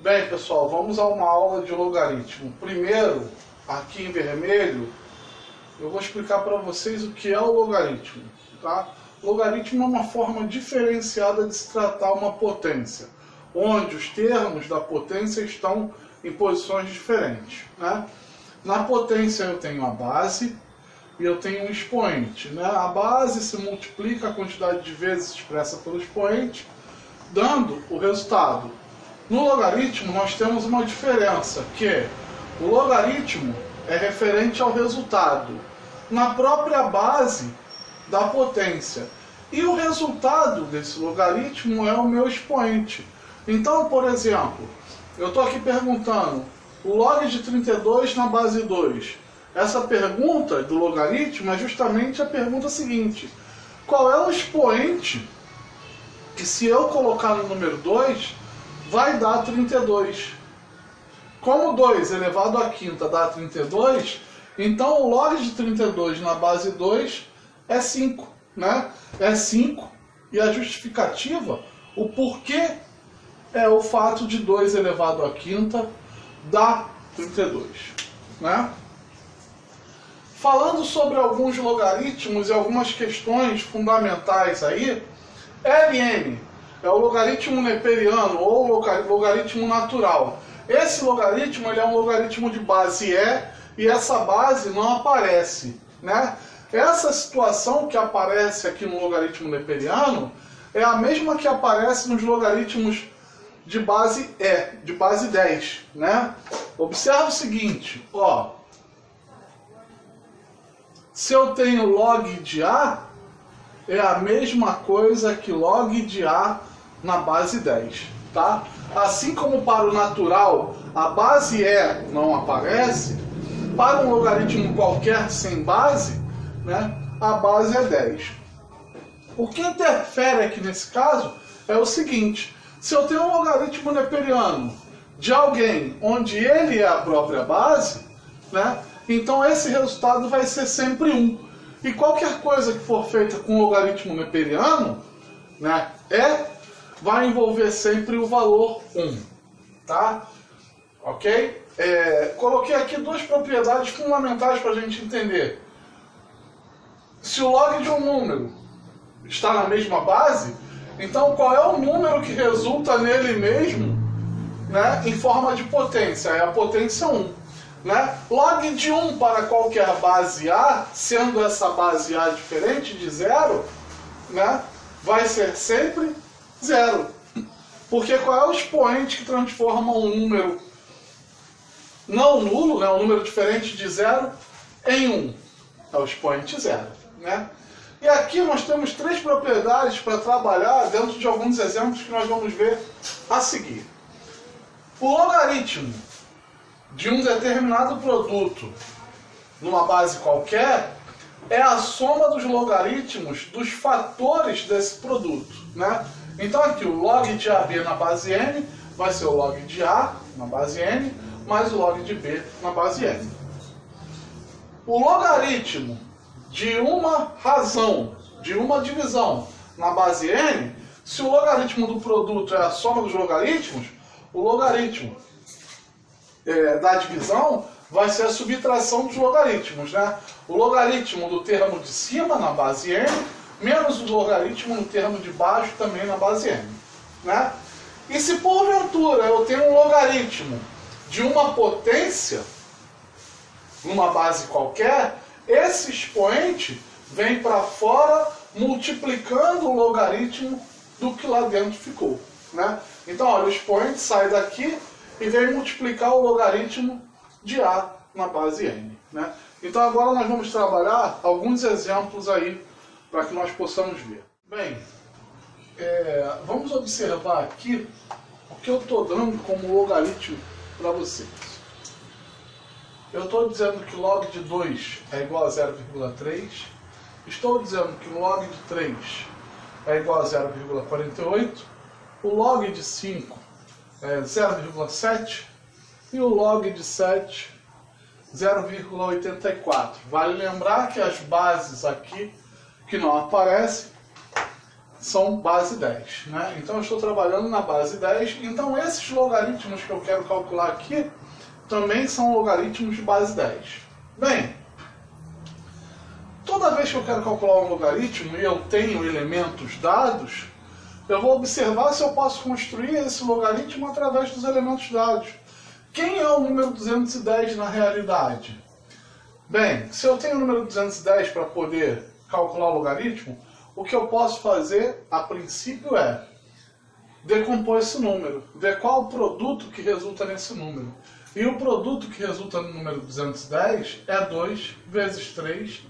Bem, pessoal, vamos a uma aula de logaritmo. Primeiro, aqui em vermelho, eu vou explicar para vocês o que é o logaritmo. Tá? Logaritmo é uma forma diferenciada de se tratar uma potência, onde os termos da potência estão em posições diferentes. Né? Na potência eu tenho a base e eu tenho um expoente. Né? A base se multiplica a quantidade de vezes expressa pelo expoente, dando o resultado. No logaritmo nós temos uma diferença, que o logaritmo é referente ao resultado na própria base da potência. E o resultado desse logaritmo é o meu expoente. Então, por exemplo, eu estou aqui perguntando o log de 32 na base 2. Essa pergunta do logaritmo é justamente a pergunta seguinte: qual é o expoente que, se eu colocar no número 2, vai dar 32. Como 2 elevado à quinta dá 32, então o log de 32 na base 2 é 5. Né? É 5, e a justificativa, o porquê, é o fato de 2 elevado à quinta dá 32. Né? Falando sobre alguns logaritmos e algumas questões fundamentais aí, Ln é o logaritmo neperiano ou logaritmo natural. Esse logaritmo ele é um logaritmo de base e essa base não aparece. Né? Essa situação que aparece aqui no logaritmo neperiano é a mesma que aparece nos logaritmos de base de base 10. Né? Observe o seguinte, ó. Se eu tenho log de A, é a mesma coisa que log de A na base 10, tá? Assim como para o natural a base não aparece, para um logaritmo qualquer sem base, né, a base é 10. O que interfere aqui nesse caso é o seguinte: se eu tenho um logaritmo neperiano de alguém onde ele é a própria base, né, então esse resultado vai ser sempre 1. E qualquer coisa que for feita com logaritmo neperiano, né, vai envolver sempre o valor 1. Tá? Ok? Coloquei aqui duas propriedades fundamentais para a gente entender. Se o log de um número está na mesma base, então qual é o número que resulta nele mesmo, né, em forma de potência? É a potência 1. Né? Log de 1 para qualquer base A, sendo essa base A diferente de 0, né, vai ser sempre 0. Porque qual é o expoente que transforma um número não nulo, né, um número diferente de 0, em 1? É o expoente 0. Né? E aqui nós temos três propriedades para trabalhar dentro de alguns exemplos que nós vamos ver a seguir. O logaritmo de um determinado produto numa base qualquer é a soma dos logaritmos dos fatores desse produto. Né? Então aqui o log de AB na base n vai ser o log de A na base n mais o log de B na base n. O logaritmo de uma razão, de uma divisão na base n, se o logaritmo do produto é a soma dos logaritmos, o logaritmo da divisão vai ser a subtração dos logaritmos. Né? O logaritmo do termo de cima na base n menos o logaritmo no termo de baixo também na base n. Né? E se porventura eu tenho um logaritmo de uma potência numa base qualquer, esse expoente vem para fora multiplicando o logaritmo do que lá dentro ficou. Né? Então olha, o expoente sai daqui e vem multiplicar o logaritmo de A na base n. Né? Então agora nós vamos trabalhar alguns exemplos aí para que nós possamos ver. Bem, vamos observar aqui o que eu estou dando como logaritmo para vocês. Eu estou dizendo que log de 2 é igual a 0,3. Estou dizendo que log de 3 é igual a 0,48. O log de 5 é 0,7 e o log de 7, 0,84. Vale lembrar que as bases aqui que não aparecem são base 10, né? Então eu estou trabalhando na base 10, então esses logaritmos que eu quero calcular aqui também são logaritmos de base 10. Bem, toda vez que eu quero calcular um logaritmo e eu tenho elementos dados, eu vou observar se eu posso construir esse logaritmo através dos elementos dados. Quem é o número 210 na realidade? Bem, se eu tenho o número 210 para poder calcular o logaritmo, o que eu posso fazer, a princípio, é decompor esse número, ver qual o produto que resulta nesse número. E o produto que resulta no número 210 é 2 vezes 3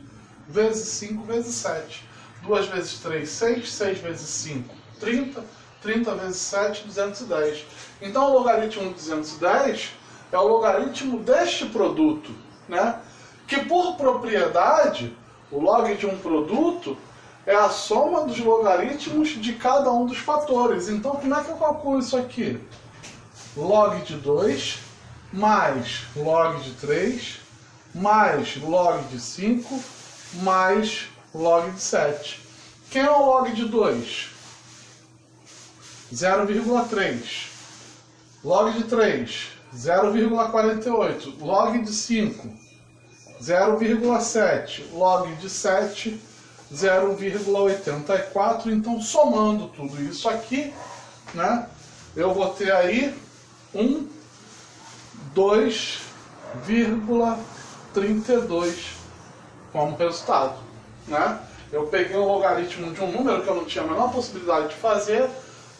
vezes 5 vezes 7. 2 vezes 3, 6, 6 vezes 5, 30, 30 vezes 7, 210. Então o logaritmo de 210 é o logaritmo deste produto, né? Que por propriedade, o log de um produto é a soma dos logaritmos de cada um dos fatores. Então, como é que eu calculo isso aqui? Log de 2 mais log de 3 mais log de 5 mais log de 7. Quem é o log de 2? 0,3. Log de 3, 0,48. Log de 5, 0,7. Log de 7, 0,84, então somando tudo isso aqui, né, eu vou ter aí 2,32 como resultado, né? Eu peguei o logaritmo de um número que eu não tinha a menor possibilidade de fazer,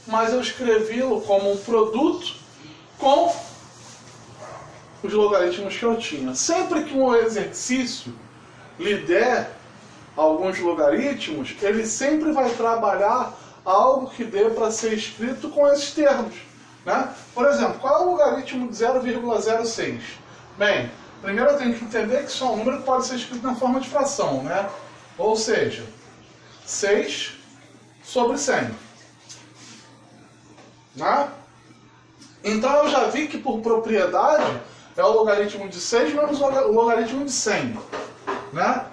mas eu escrevi-lo como um produto com os logaritmos que eu tinha. Sempre que um exercício lhe der alguns logaritmos, ele sempre vai trabalhar algo que dê para ser escrito com esses termos, né? Por exemplo, qual é o logaritmo de 0,06? Bem, primeiro eu tenho que entender que isso é um número que pode ser escrito na forma de fração, né? Ou seja, 6 sobre 100. Né? Então eu já vi que por propriedade é o logaritmo de 6 menos o logaritmo de 100, né?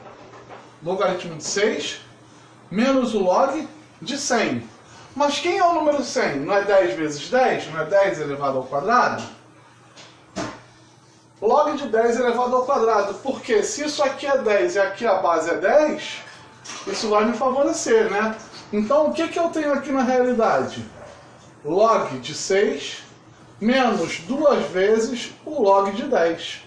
Logaritmo de 6 menos o log de 100. Mas quem é o número 100? Não é 10 vezes 10? Não é 10 elevado ao quadrado? Log de 10 elevado ao quadrado. Porque se isso aqui é 10 e aqui a base é 10, isso vai me favorecer, né? Então o que eu tenho aqui na realidade? Log de 6 menos 2 vezes o log de 10.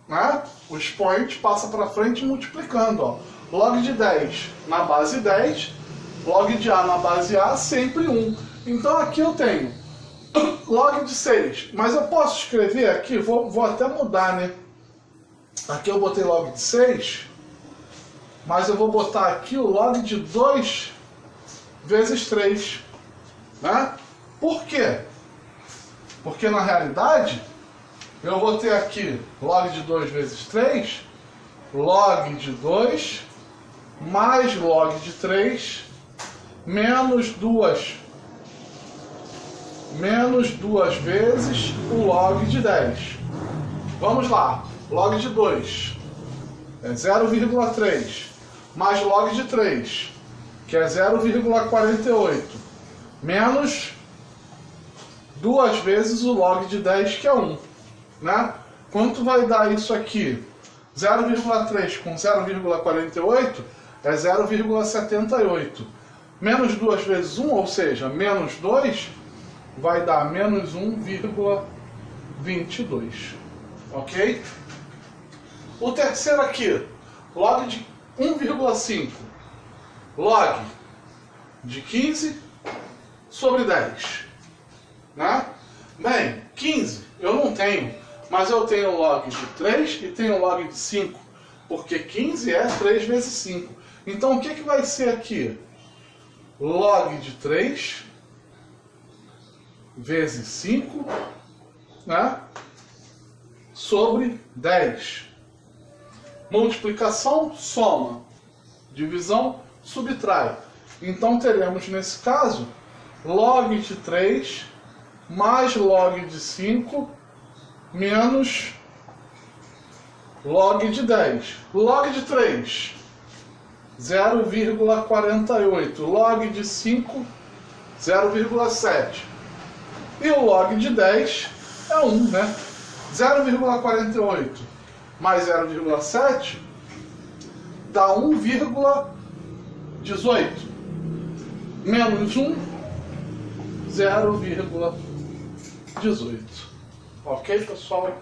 Né? O expoente passa para frente multiplicando. Ó. Log de 10 na base 10, log de A na base A, sempre 1. Então aqui eu tenho log de 6. Mas eu posso escrever aqui, vou até mudar, né? Aqui eu botei log de 6, mas eu vou botar aqui o log de 2 vezes 3. Né? Por quê? Porque na realidade eu vou ter aqui log de 2 vezes 3, log de 2 mais log de 3 menos 2 vezes o log de 10. Vamos lá, log de 2 é 0,3 mais log de 3, que é 0,48, menos 2 vezes o log de 10, que é 1. Né? Quanto vai dar isso aqui? 0,3 com 0,48 é 0,78. Menos 2 vezes 1, ou seja, menos 2, vai dar menos 1,22. Ok? O terceiro aqui, log de 1,5. Log de 15 sobre 10. Né? Bem, 15 eu não tenho, mas eu tenho log de 3 e tenho log de 5, porque 15 é 3 vezes 5. Então o que vai ser aqui? Log de 3 vezes 5, né? Sobre 10. Multiplicação, soma. Divisão, subtrai. Então teremos nesse caso log de 3 mais log de 5 menos log de 10. Log de 3 0,48. Log de 5, 0,7. E o log de 10 é 1, né? 0,48 mais 0,7 dá 1,18. Menos 1, 0,18. Ok, pessoal?